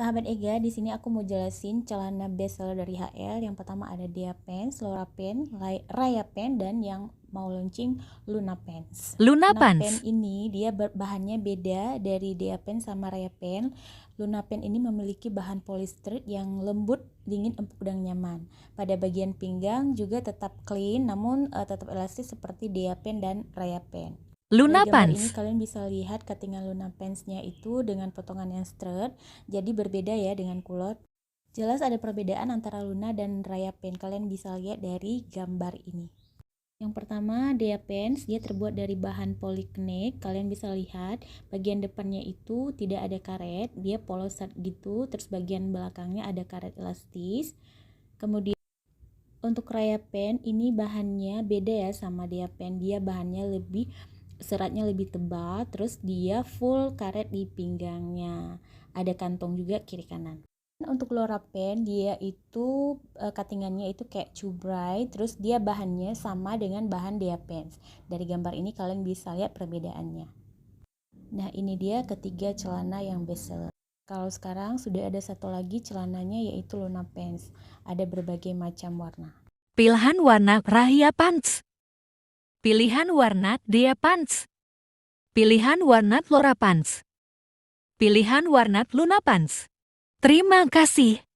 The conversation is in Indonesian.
Sahabat Ega, di sini aku mau jelasin celana bestseller dari HL. Yang pertama ada Dea Pants, Laura Pants, Raya Pants, dan yang mau launching Luna Pants. Luna Luna Pants. Pants ini dia bahannya beda dari Dea Pants sama Raya Pants. Luna Pants ini memiliki bahan polyester yang lembut, dingin, empuk, dan nyaman. Pada bagian pinggang juga tetap clean, namun tetap elastis seperti Dea Pants dan Raya Pants. Luna Dari gambar ini Pants. kalian bisa lihat cuttingan Luna Pants-nya itu dengan potongan yang straight, jadi berbeda ya dengan kulot. Jelas ada perbedaan antara Luna dan Raya Pants, kalian bisa lihat dari gambar ini. Yang pertama, Dea Pants, dia terbuat dari bahan polycnic. Kalian bisa lihat bagian depannya itu tidak ada karet, dia polos gitu, terus bagian belakangnya ada karet elastis. Kemudian untuk Raya Pants ini bahannya beda ya sama Dea Pants, dia bahannya seratnya lebih tebal, terus dia full karet di pinggangnya, ada kantong juga kiri kanan. Untuk Laura Pants dia itu cuttingannya itu kayak cubray, terus dia bahannya sama dengan bahan Dea Pants. Dari gambar ini kalian bisa lihat perbedaannya. Nah, ini dia ketiga celana yang bestseller. Kalau sekarang sudah ada satu lagi celananya, yaitu Luna Pants. Ada berbagai macam warna. Pilihan warna Raya Pants. Pilihan warna Dea Pants. Pilihan warna Laura Pants. Pilihan warna Luna Pants. Terima kasih.